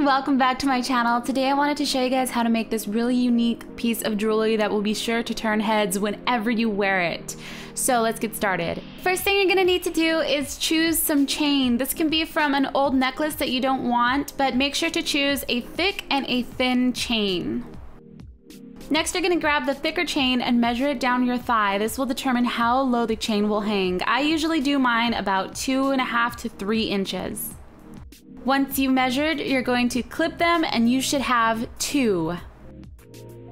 Welcome back to my channel. Today I wanted to show you guys how to make this really unique piece of jewelry that will be sure to turn heads whenever you wear it. So let's get started. First thing you're gonna need to do is choose some chain. This can be from an old necklace that you don't want, but make sure to choose a thick and a thin chain. Next, you're gonna grab the thicker chain and measure it down your thigh. This will determine how low the chain will hang. I usually do mine about 2.5 to 3 inches. Once you measured, you're going to clip them and you should have 2.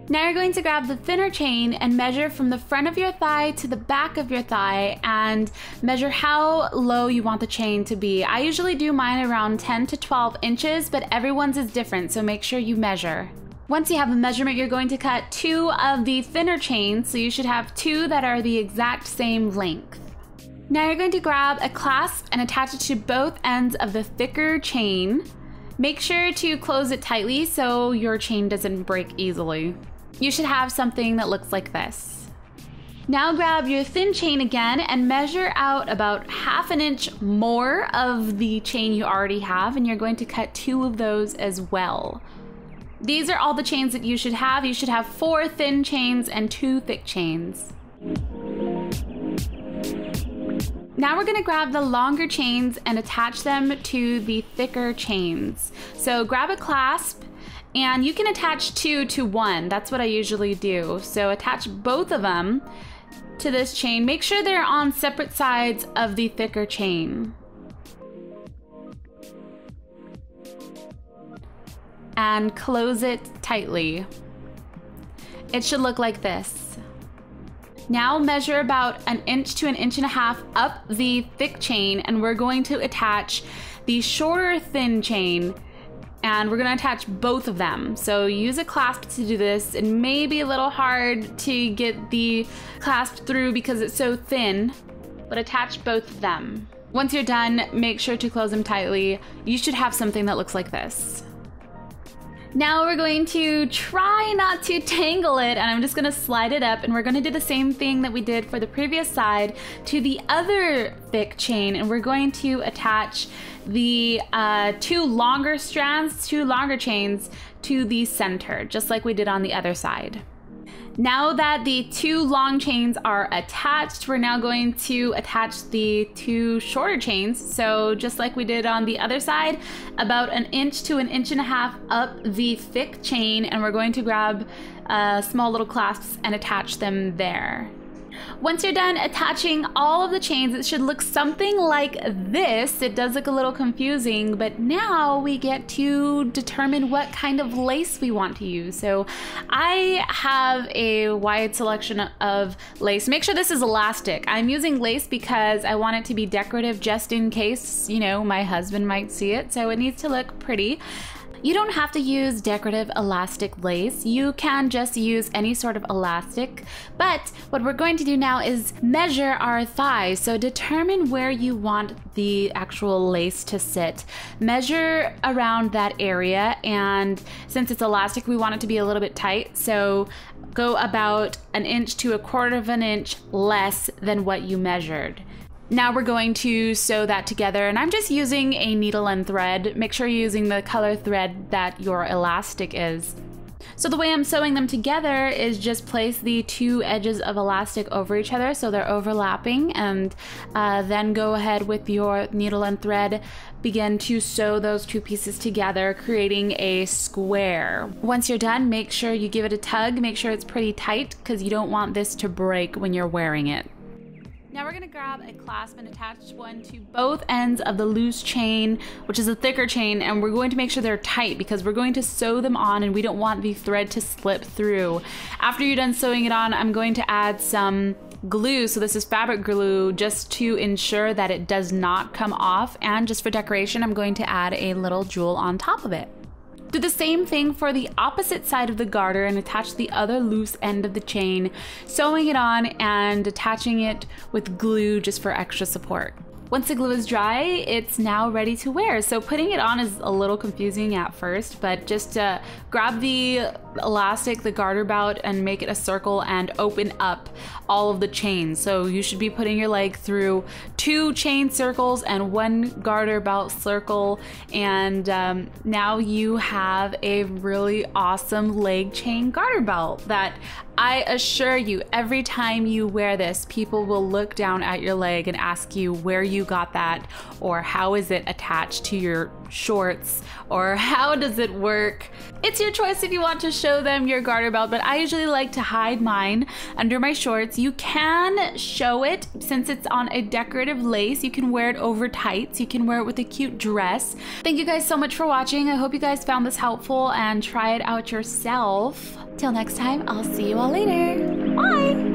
Now you're going to grab the thinner chain and measure from the front of your thigh to the back of your thigh and measure how low you want the chain to be. I usually do mine around 10 to 12 inches, but everyone's is different, so make sure you measure. Once you have a measurement, you're going to cut 2 of the thinner chains, so you should have 2 that are the exact same length. Now you're going to grab a clasp and attach it to both ends of the thicker chain. Make sure to close it tightly so your chain doesn't break easily. You should have something that looks like this. Now grab your thin chain again and measure out about 1/2 inch more of the chain you already have, and you're going to cut 2 of those as well. These are all the chains that you should have. You should have 4 thin chains and 2 thick chains. Now we're gonna grab the longer chains and attach them to the thicker chains. So grab a clasp and you can attach 2 to 1. That's what I usually do. So attach both of them to this chain. Make sure they're on separate sides of the thicker chain. And close it tightly. It should look like this. Now measure about 1 inch to 1.5 inches up the thick chain, and we're going to attach the shorter thin chain, and we're gonna attach both of them. So use a clasp to do this. It may be a little hard to get the clasp through because it's so thin, but attach both of them. Once you're done, make sure to close them tightly. You should have something that looks like this. Now we're going to try not to tangle it, and I'm just gonna slide it up, and we're gonna do the same thing that we did for the previous side to the other thick chain, and we're going to attach the 2 longer strands, 2 longer chains to the center, just like we did on the other side. Now that the 2 long chains are attached, we're now going to attach the 2 shorter chains. So just like we did on the other side, about 1 inch to 1.5 inches up the thick chain, and we're going to grab small little clasps and attach them there. Once you're done attaching all of the chains, it should look something like this. It does look a little confusing, but now we get to determine what kind of lace we want to use. So I have a wide selection of lace. Make sure this is elastic. I'm using lace because I want it to be decorative just in case, you know, my husband might see it, so it needs to look pretty. You don't have to use decorative elastic lace. You can just use any sort of elastic. But what we're going to do now is measure our thighs. So determine where you want the actual lace to sit. Measure around that area, and since it's elastic, we want it to be a little bit tight. So go about 1 inch to 1/4 inch less than what you measured. Now we're going to sew that together, and I'm just using a needle and thread. Make sure you're using the color thread that your elastic is. So the way I'm sewing them together is just place the 2 edges of elastic over each other so they're overlapping, and then go ahead with your needle and thread, begin to sew those 2 pieces together, creating a square. Once you're done, make sure you give it a tug. Make sure it's pretty tight because you don't want this to break when you're wearing it. Now we're gonna grab a clasp and attach one to both ends of the loose chain, which is a thicker chain, and we're going to make sure they're tight because we're going to sew them on and we don't want the thread to slip through. After you're done sewing it on, I'm going to add some glue. So this is fabric glue just to ensure that it does not come off, and just for decoration, I'm going to add a little jewel on top of it. Do the same thing for the opposite side of the garter and attach the other loose end of the chain, sewing it on and attaching it with glue just for extra support. Once the glue is dry, it's now ready to wear. So putting it on is a little confusing at first, but just grab the elastic, the garter belt, and make it a circle and open up all of the chains. So you should be putting your leg through 2 chain circles and 1 garter belt circle, and now you have a really awesome leg chain garter belt that I assure you, every time you wear this, people will look down at your leg and ask you where you got that, or how is it attached to your shorts, or how does it work. It's your choice if you want to show them your garter belt, but I usually like to hide mine under my shorts. You can show it since it's on a decorative lace. You can wear it over tights. You can wear it with a cute dress. Thank you guys so much for watching. I hope you guys found this helpful and try it out yourself. Till next time, I'll see you all later. Bye!